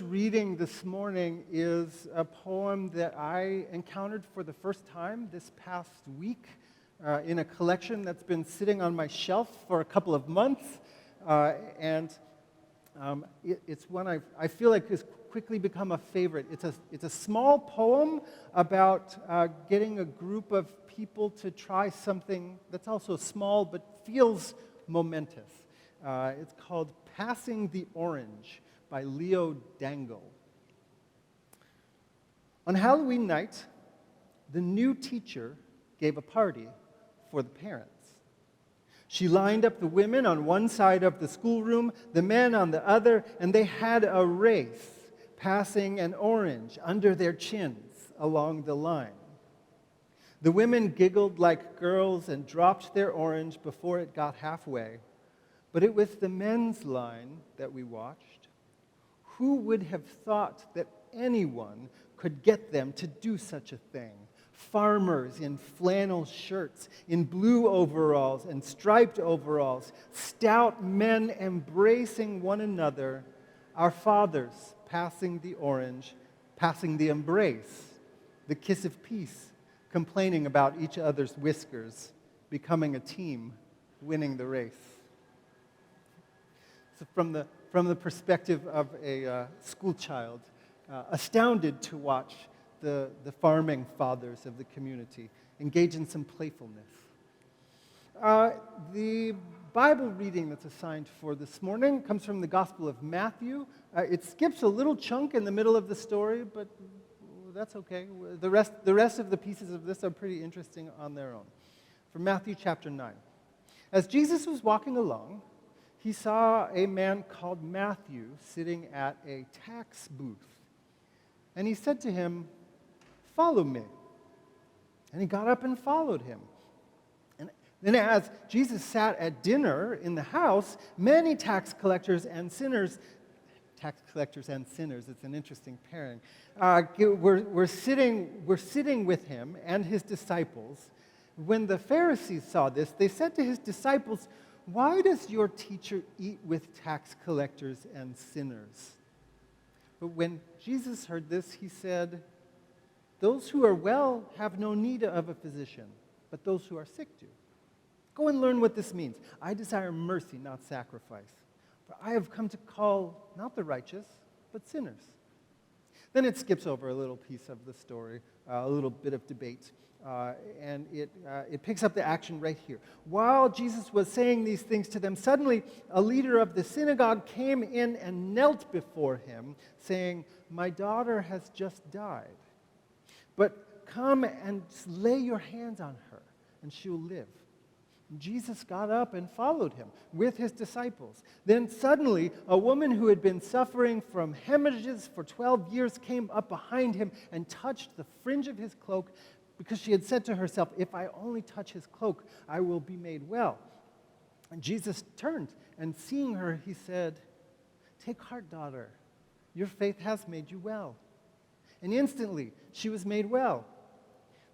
reading this morning is a poem that I encountered for the first time this past week in a collection that's been sitting on my shelf for a couple of months. It's one I feel like has quickly become a favorite. It's a small poem about getting a group of people to try something that's also small but feels momentous. It's called Passing the Orange by Leo Dangle. On Halloween night, the new teacher gave a party for the parents. She lined up the women on one side of the schoolroom, the men on the other, and they had a race, passing an orange under their chins along the line. The women giggled like girls and dropped their orange before it got halfway. But it was the men's line that we watched. Who would have thought that anyone could get them to do such a thing? Farmers in flannel shirts, in blue overalls and striped overalls, stout men embracing one another, our fathers passing the orange, passing the embrace, the kiss of peace, complaining about each other's whiskers, becoming a team, winning the race. So from the perspective of a school child, astounded to watch the farming fathers of the community engage in some playfulness. The Bible reading that's assigned for this morning comes from the Gospel of Matthew. It skips a little chunk in the middle of the story, but that's okay. The rest of the pieces of this are pretty interesting on their own. From Matthew chapter 9. As Jesus was walking along, he saw a man called Matthew sitting at a tax booth. And he said to him, "Follow me." And he got up and followed him. And then as Jesus sat at dinner in the house, many tax collectors and sinners, it's an interesting pairing, were sitting with him and his disciples. When the Pharisees saw this, they said to his disciples, "Why does your teacher eat with tax collectors and sinners?" But when Jesus heard this, he said, "Those who are well have no need of a physician, but those who are sick do. Go and learn what this means. I desire mercy, not sacrifice. For I have come to call not the righteous, but sinners." Then it skips over a little piece of the story, a little bit of debate. And it picks up the action right here. While Jesus was saying these things to them, suddenly a leader of the synagogue came in and knelt before him, saying, "My daughter has just died. But come and lay your hands on her, and she will live." And Jesus got up and followed him with his disciples. Then suddenly, a woman who had been suffering from hemorrhages for 12 years came up behind him and touched the fringe of his cloak, because she had said to herself, "If I only touch his cloak, I will be made well." And Jesus turned, and seeing her, he said, "Take heart, daughter. Your faith has made you well." And instantly, she was made well.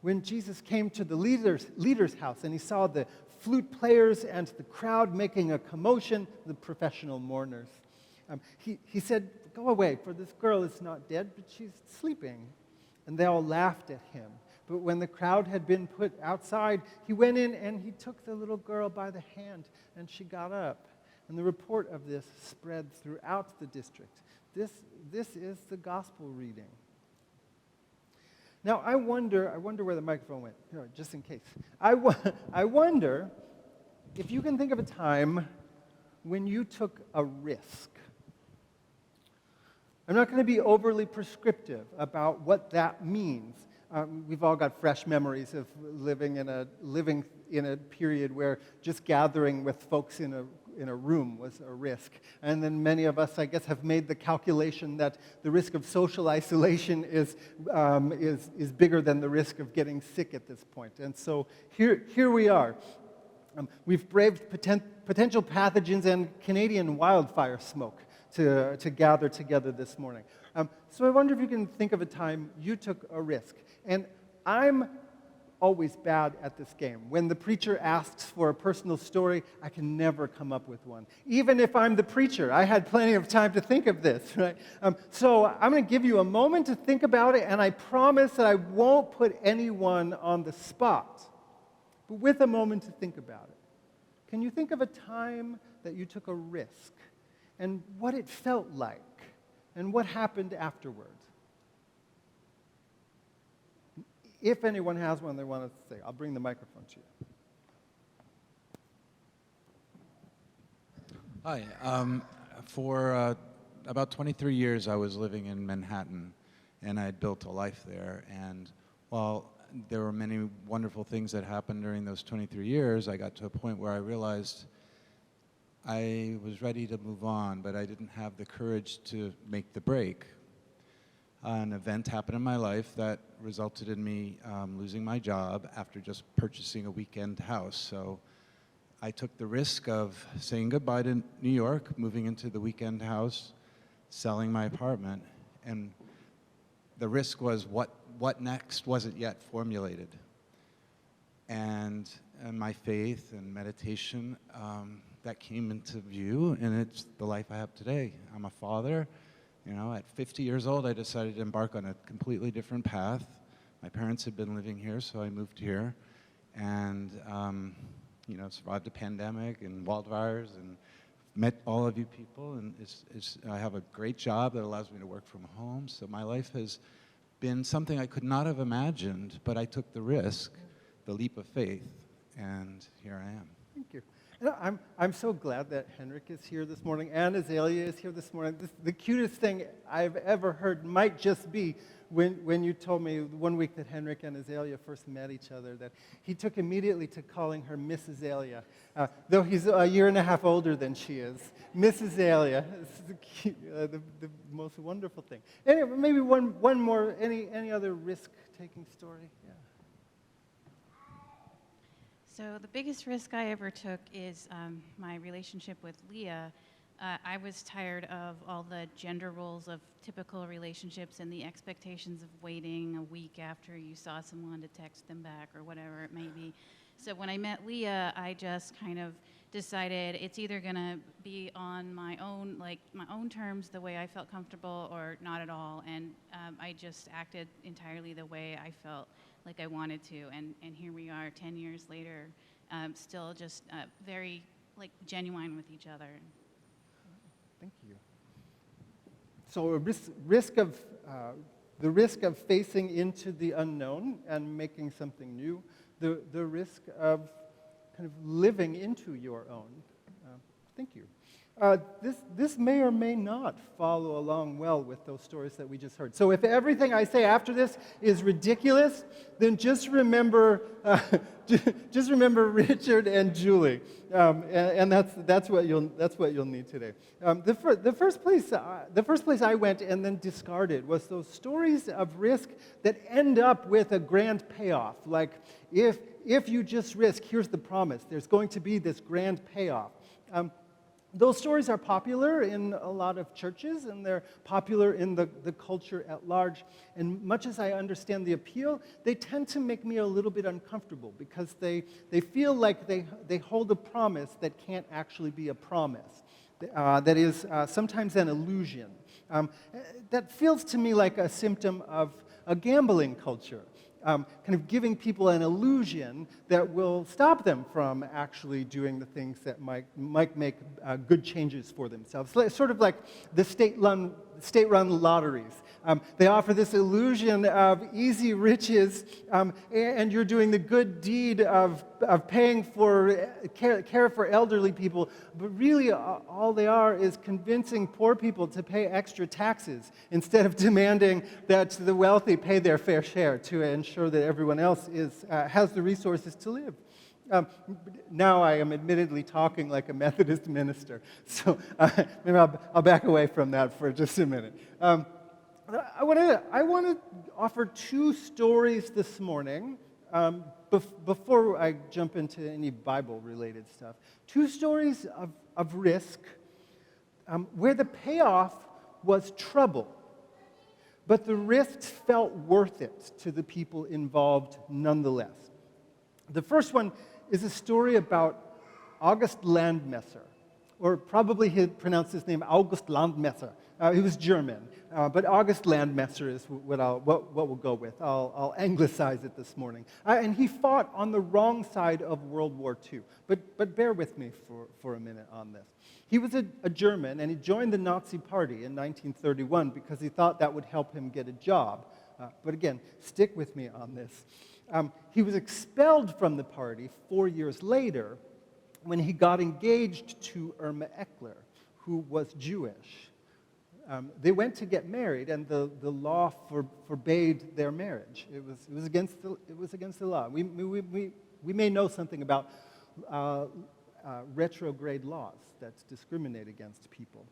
When Jesus came to the leader's house, and he saw the flute players and the crowd making a commotion, the professional mourners, he said, "Go away, for this girl is not dead, but she's sleeping." And they all laughed at him. But when the crowd had been put outside, he went in and he took the little girl by the hand, and she got up. And the report of this spread throughout the district. This is the gospel reading. Now, I wonder where the microphone went, just in case. I wonder if you can think of a time when you took a risk. I'm not going to be overly prescriptive about what that means. We've all got fresh memories of living in a period where just gathering with folks in a room was a risk. And then many of us, I guess, have made the calculation that the risk of social isolation is bigger than the risk of getting sick at this point. And so here we are. We've braved potential pathogens and Canadian wildfire smoke to gather together this morning. So I wonder if you can think of a time you took a risk. And I'm always bad at this game. When the preacher asks for a personal story, I can never come up with one. Even if I'm the preacher, I had plenty of time to think of this, right? So I'm going to give you a moment to think about it, and I promise that I won't put anyone on the spot, but with a moment to think about it. Can you think of a time that you took a risk and what it felt like and what happened afterwards? If anyone has one they want to say, I'll bring the microphone to you. Hi. For about 23 years, I was living in Manhattan, and I had built a life there. And while there were many wonderful things that happened during those 23 years, I got to a point where I realized I was ready to move on, but I didn't have the courage to make the break. An event happened in my life that resulted in me losing my job after just purchasing a weekend house. So I took the risk of saying goodbye to New York, moving into the weekend house, selling my apartment, and the risk was what next wasn't yet formulated. And my faith and meditation, that came into view, and it's the life I have today. I'm a father. You know, at 50 years old, I decided to embark on a completely different path. My parents had been living here, so I moved here, and survived a pandemic and wildfires, and met all of you people. And I have a great job that allows me to work from home. So my life has been something I could not have imagined, but I took the risk, the leap of faith, and here I am. Thank you. I'm so glad that Henrik is here this morning and Azalea is here this morning. The cutest thing I've ever heard might just be when you told me one week that Henrik and Azalea first met each other, that he took immediately to calling her Miss Azalea, though he's a year and a half older than she is. Miss Azalea is the most wonderful thing. Anyway, maybe one more, any other risk-taking story? Yeah. So the biggest risk I ever took is my relationship with Leah. I was tired of all the gender roles of typical relationships and the expectations of waiting a week after you saw someone to text them back or whatever it may be. So when I met Leah, I just kind of decided it's either going to be on my own terms, the way I felt comfortable, or not at all. And I just acted entirely the way I felt like I wanted to, and here we are 10 years later, still just very genuine with each other. Thank you. So a the risk of facing into the unknown and making something new, the risk of kind of living into your own. Thank you. This may or may not follow along well with those stories that we just heard. So if everything I say after this is ridiculous, then just remember Richard and Julie, and that's what you'll need today. The first place I went and then discarded was those stories of risk that end up with a grand payoff. Like if you just risk, here's the promise: there's going to be this grand payoff. Those stories are popular in a lot of churches, and they're popular in the culture at large. And much as I understand the appeal, they tend to make me a little bit uncomfortable because they feel like they hold a promise that can't actually be a promise. That is sometimes an illusion. That feels to me like a symptom of a gambling culture. Kind of giving people an illusion that will stop them from actually doing the things that might make good changes for themselves. Sort of like the state-run lotteries. They offer this illusion of easy riches, and you're doing the good deed of paying for care for elderly people, but really all they are is convincing poor people to pay extra taxes instead of demanding that the wealthy pay their fair share to ensure that everyone else has the resources to live. Now I am admittedly talking like a Methodist minister, so maybe I'll back away from that for just a minute. I want to offer two stories this morning before I jump into any Bible-related stuff. Two stories of risk where the payoff was trouble, but the risks felt worth it to the people involved nonetheless. The first one is a story about August Landmesser, or probably he pronounced his name August Landmesser. He was German, but August Landmesser is what we'll go with. I'll anglicize it this morning. And he fought on the wrong side of World War II. But bear with me for a minute on this. He was a German, and he joined the Nazi Party in 1931 because he thought that would help him get a job. But again, stick with me on this. He was expelled from the party 4 years later when he got engaged to Irma Eckler, who was Jewish. They went to get married, and the law forbade their marriage. It was against the law. We may know something about retrograde laws that discriminate against people.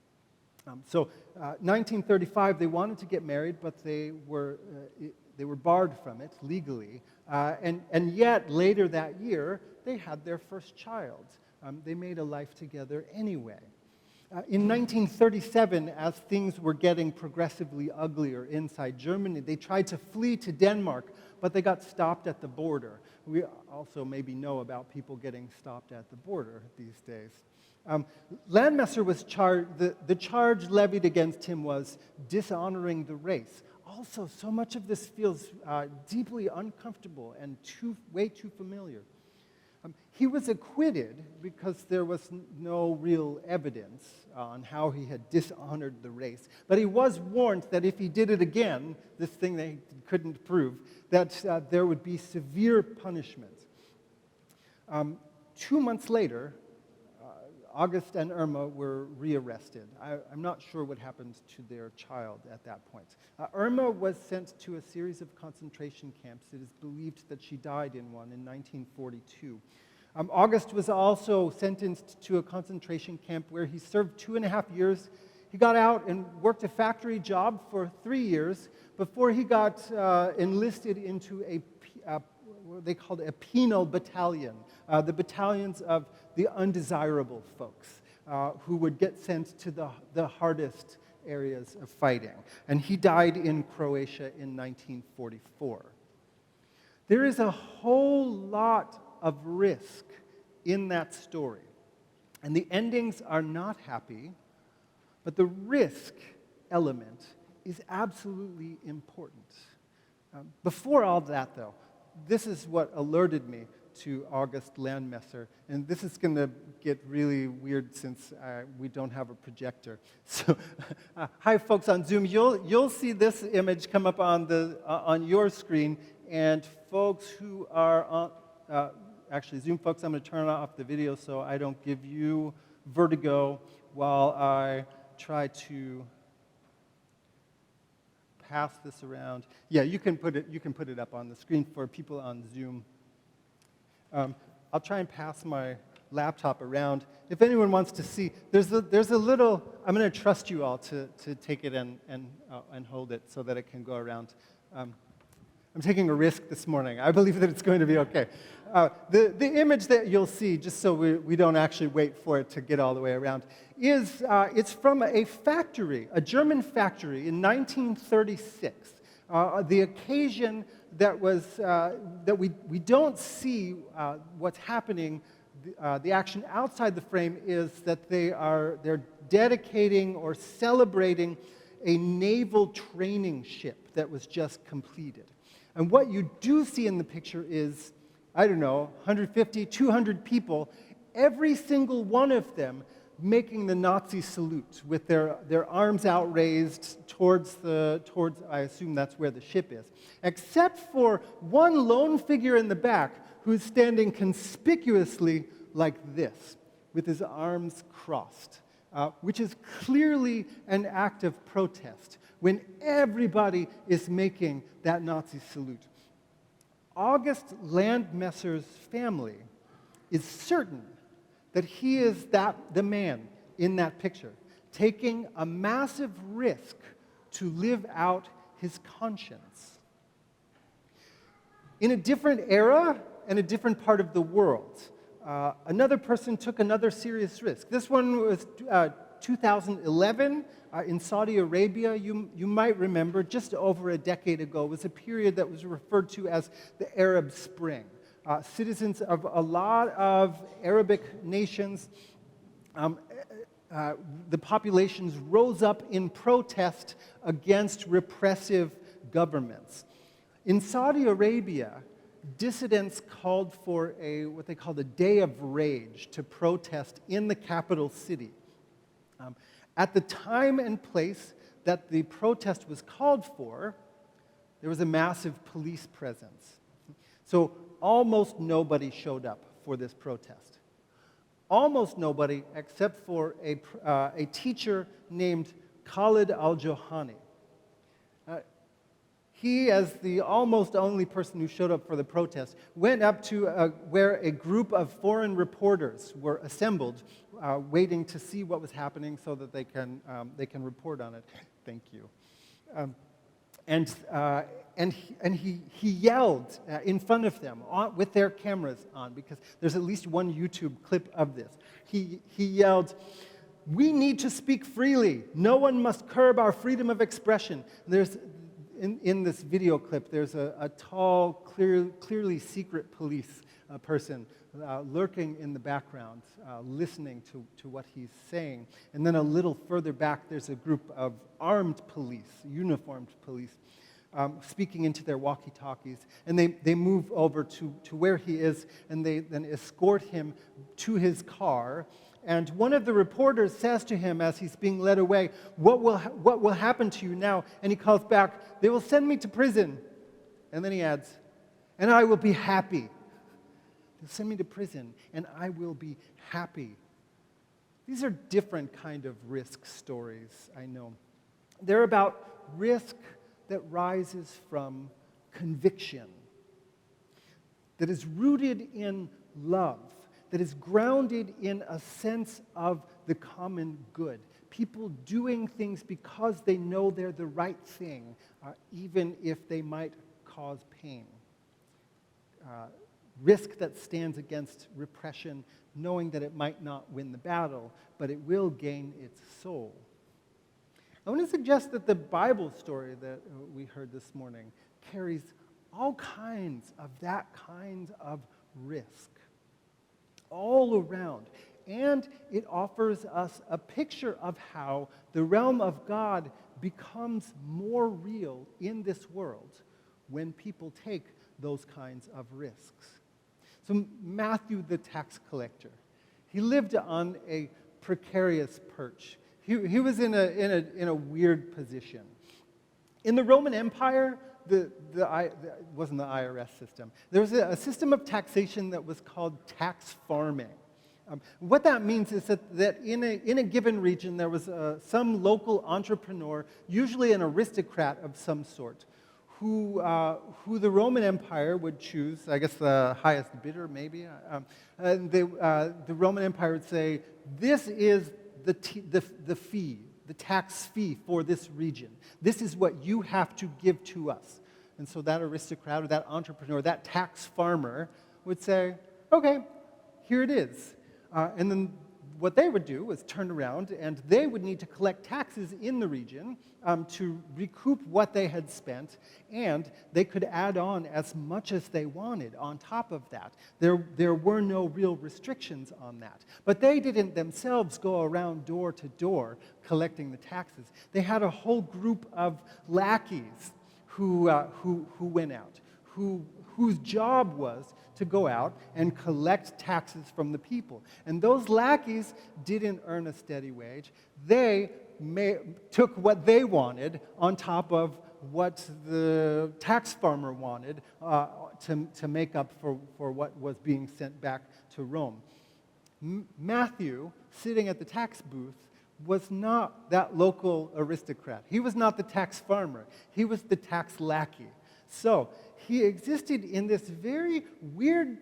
So, 1935, they wanted to get married, but they were barred from it legally. And yet, later that year, they had their first child. They made a life together anyway. In 1937, as things were getting progressively uglier inside Germany, they tried to flee to Denmark, but they got stopped at the border. We also maybe know about people getting stopped at the border these days. Landmesser was charged, the charge levied against him was dishonoring the race. Also, so much of this feels deeply uncomfortable and way too familiar. He was acquitted because there was no real evidence on how he had dishonored the race. But he was warned that if he did it again, this thing they couldn't prove, that there would be severe punishment. 2 months later, August and Irma were rearrested. I'm not sure what happened to their child at that point. Irma was sent to a series of concentration camps. It is believed that she died in one in 1942. August was also sentenced to a concentration camp where he served 2.5 years. He got out and worked a factory job for 3 years before he got enlisted into what they called a penal battalion, the battalions of the undesirable folks who would get sent to the hardest areas of fighting. And he died in Croatia in 1944. There is a whole lot of risk in that story. And the endings are not happy, but the risk element is absolutely important. Before all that, though, this is what alerted me to August Landmesser, and this is going to get really weird since we don't have a projector. So, hi folks on Zoom. You'll see this image come up on your screen, and folks who are on actually Zoom folks, I'm going to turn off the video so I don't give you vertigo while I try to pass this around. Yeah, you can put it up on the screen for people on Zoom. I'll try and pass my laptop around. If anyone wants to see, there's a little. I'm going to trust you all to take it and hold it so that it can go around. I'm taking a risk this morning. I believe that it's going to be okay. The image that you'll see, just so we don't actually wait for it to get all the way around, is it's from a factory, a German factory in 1936. The occasion that was that we don't see what's happening. The action outside the frame is that they're dedicating or celebrating a naval training ship that was just completed. And what you do see in the picture is, I don't know, 150, 200 people, every single one of them making the Nazi salute with their arms outraised towards, I assume that's where the ship is, except for one lone figure in the back who's standing conspicuously like this, with his arms crossed, which is clearly an act of protest when everybody is making that Nazi salute. August Landmesser's family is certain that he is the man in that picture, taking a massive risk to live out his conscience. In a different era and a different part of the world, another person took another serious risk. This one was 2011 in Saudi Arabia. You might remember just over a decade ago was a period that was referred to as the Arab Spring. citizens of a lot of Arabic nations. The populations rose up in protest against repressive governments. In Saudi Arabia, dissidents called for what they called a day of rage to protest in the capital city. At the time and place that the protest was called for, there was a massive police presence. So almost nobody showed up for this protest. Almost nobody except for a teacher named Khalid al-Johani. He, as the almost only person who showed up for the protest, went up to where a group of foreign reporters were assembled, waiting to see what was happening so that they can report on it. Thank you. And he yelled in front of them with their cameras on, because there's at least one YouTube clip of this. He yelled, "We need to speak freely. No one must curb our freedom of expression." In this video clip, there's a tall, clearly secret police person lurking in the background, listening to what he's saying. And then a little further back, there's a group of armed police, uniformed police, speaking into their walkie-talkies. And they move over to where he is, and they then escort him to his car. And one of the reporters says to him as he's being led away, what will happen to you now? And he calls back, "They will send me to prison." And then he adds, "And I will be happy." They'll send me to prison, and I will be happy. These are different kind of risk stories, I know. They're about risk that rises from conviction, that is rooted in love, that is grounded in a sense of the common good. People doing things because they know they're the right thing, even if they might cause pain. Risk that stands against repression, knowing that it might not win the battle, but it will gain its soul. I want to suggest that the Bible story that we heard this morning carries all kinds of that kind of risk all around. And it offers us a picture of how the realm of God becomes more real in this world when people take those kinds of risks. So Matthew, the tax collector, he lived on a precarious perch. He was in a weird position. In the Roman Empire, it wasn't the IRS system. There was a system of taxation that was called tax farming. What that means is that in a given region, there was some local entrepreneur, usually an aristocrat of some sort, who the Roman Empire would choose, I guess the highest bidder maybe. The Roman Empire would say, "This is the fee, the tax fee for this region. This is what you have to give to us." And so that aristocrat or that entrepreneur, that tax farmer would say, "Okay, here it is." And then what they would do was turn around and they would need to collect taxes in the region to recoup what they had spent, and they could add on as much as they wanted on top of that. There were no real restrictions on that. But they didn't themselves go around door to door collecting the taxes. They had a whole group of lackeys who went out, whose job was to go out and collect taxes from the people. And those lackeys didn't earn a steady wage. They took what they wanted on top of what the tax farmer wanted to make up for what was being sent back to Rome. Matthew, sitting at the tax booth, was not that local aristocrat. He was not the tax farmer. He was the tax lackey. So he existed in this very weird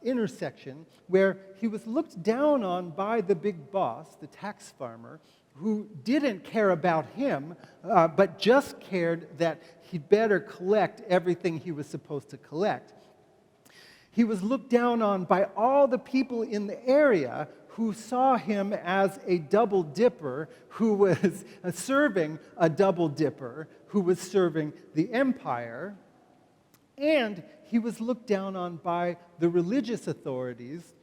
intersection where he was looked down on by the big boss, the tax farmer, who didn't care about him, but just cared that he'd better collect everything he was supposed to collect. He was looked down on by all the people in the area who saw him as a double dipper who was serving a double dipper who was serving the empire. And he was looked down on by the religious authorities,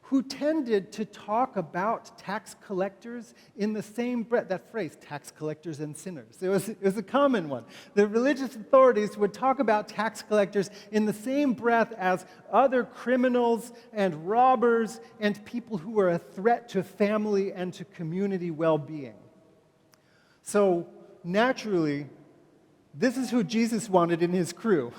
who tended to talk about tax collectors in the same breath. That phrase, tax collectors and sinners, it was a common one. The religious authorities would talk about tax collectors in the same breath as other criminals and robbers and people who were a threat to family and to community well-being. So naturally, this is who Jesus wanted in his crew.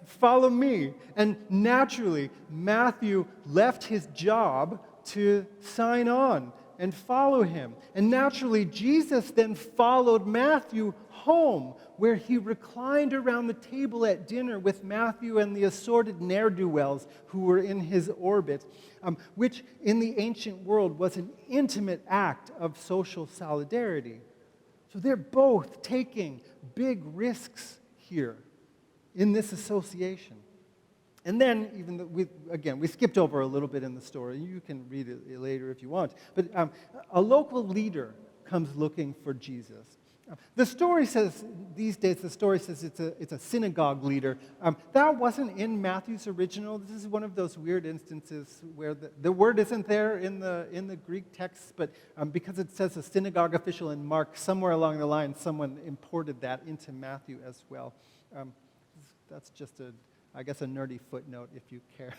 Follow me. And naturally, Matthew left his job to sign on and follow him. And naturally, Jesus then followed Matthew home, where he reclined around the table at dinner with Matthew and the assorted ne'er-do-wells who were in his orbit, which in the ancient world was an intimate act of social solidarity. So they're both taking big risks here in this association. And then, even though we skipped over a little bit in the story. You can read it later if you want. But a local leader comes looking for Jesus. The story says, these days, it's a synagogue leader. That wasn't in Matthew's original. This is one of those weird instances where the word isn't there in the Greek text, but because it says a synagogue official in Mark, somewhere along the line, someone imported that into Matthew as well. That's just a nerdy footnote if you care.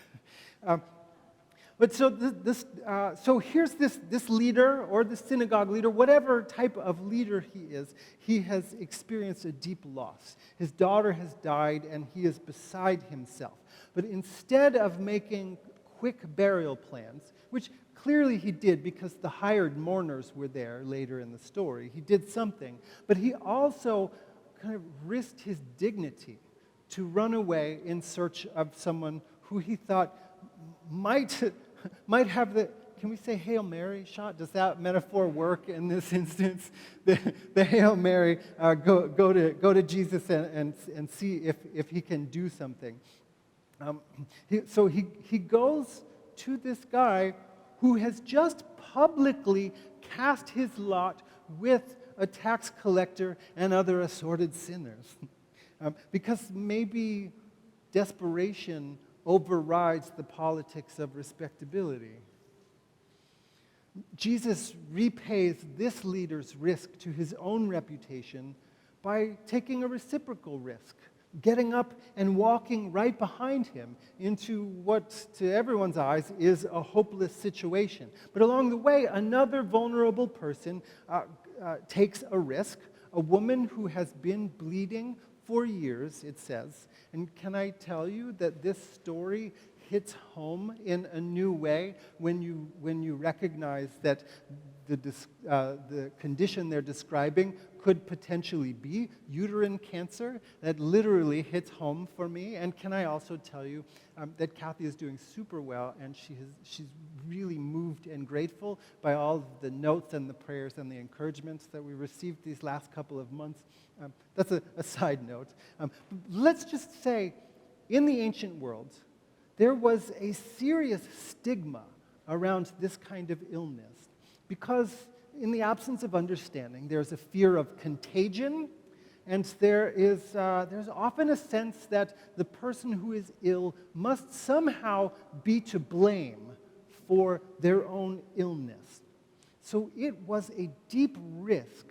But so here's this leader or the synagogue leader, whatever type of leader he is, he has experienced a deep loss. His daughter has died and he is beside himself. But instead of making quick burial plans, which clearly he did because the hired mourners were there later in the story, he did something, but he also kind of risked his dignity to run away in search of someone who he thought might have the, can we say Hail Mary shot? Does that metaphor work in this instance? The Hail Mary, go to Jesus and see if he can do something. So he goes to this guy who has just publicly cast his lot with a tax collector and other assorted sinners. Because maybe desperation overrides the politics of respectability. Jesus repays this leader's risk to his own reputation by taking a reciprocal risk, getting up and walking right behind him into what, to everyone's eyes, is a hopeless situation. But along the way, another vulnerable person takes a risk, a woman who has been bleeding for years, it says. And can I tell you that this story hits home in a new way when you recognize that the condition they're describing could potentially be uterine cancer? That literally hits home for me. And can I also tell you that Kathy is doing super well, and she's really moved and grateful by all the notes and the prayers and the encouragements that we received these last couple of months. That's a side note. Let's just say, in the ancient world, there was a serious stigma around this kind of illness because in the absence of understanding, there's a fear of contagion, and there's often a sense that the person who is ill must somehow be to blame for their own illness. So it was a deep risk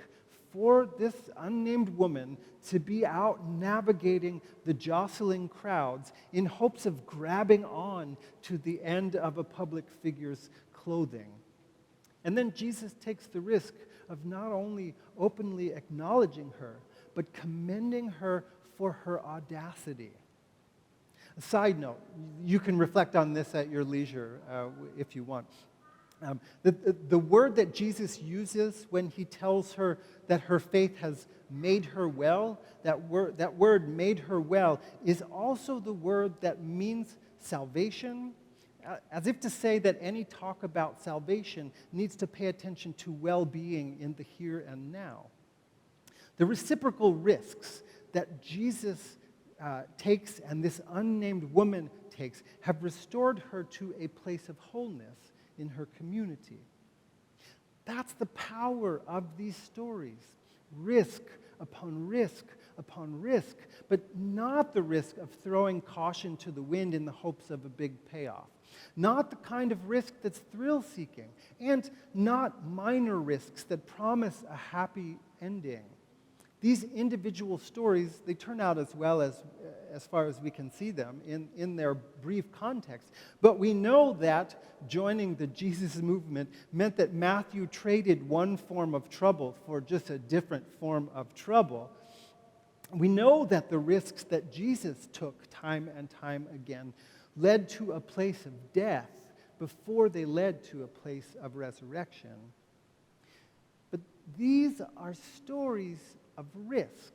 for this unnamed woman to be out navigating the jostling crowds in hopes of grabbing on to the end of a public figure's clothing. And then Jesus takes the risk of not only openly acknowledging her, but commending her for her audacity. A side note, you can reflect on this at your leisure if you want. The word that Jesus uses when he tells her that her faith has made her well, that word made her well, is also the word that means salvation, as if to say that any talk about salvation needs to pay attention to well-being in the here and now. The reciprocal risks that Jesus takes and this unnamed woman takes have restored her to a place of wholeness in her community. That's the power of these stories. Risk upon risk upon risk, but not the risk of throwing caution to the wind in the hopes of a big payoff. Not the kind of risk that's thrill-seeking, and not minor risks that promise a happy ending. These individual stories, they turn out as well as far as we can see them in their brief context. But we know that joining the Jesus movement meant that Matthew traded one form of trouble for just a different form of trouble. We know that the risks that Jesus took time and time again led to a place of death before they led to a place of resurrection. But these are stories of risk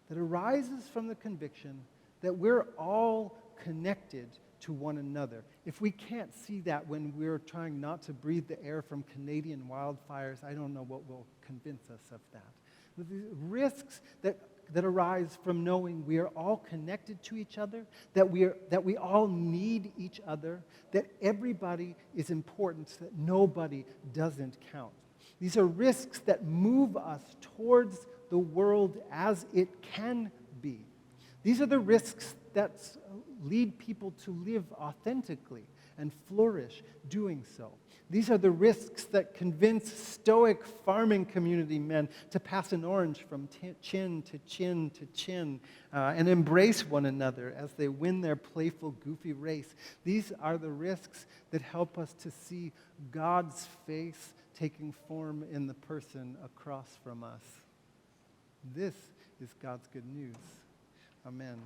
that arises from the conviction that we're all connected to one another. If we can't see that when we're trying not to breathe the air from Canadian wildfires, I don't know what will convince us of that. But the risks that arise from knowing we are all connected to each other, that we all need each other, that everybody is important, that nobody doesn't count. These are risks that move us towards the world as it can be. These are the risks that lead people to live authentically and flourish doing so. These are the risks that convince stoic farming community men to pass an orange from chin to chin to chin and embrace one another as they win their playful, goofy race. These are the risks that help us to see God's face taking form in the person across from us. This is God's good news. Amen.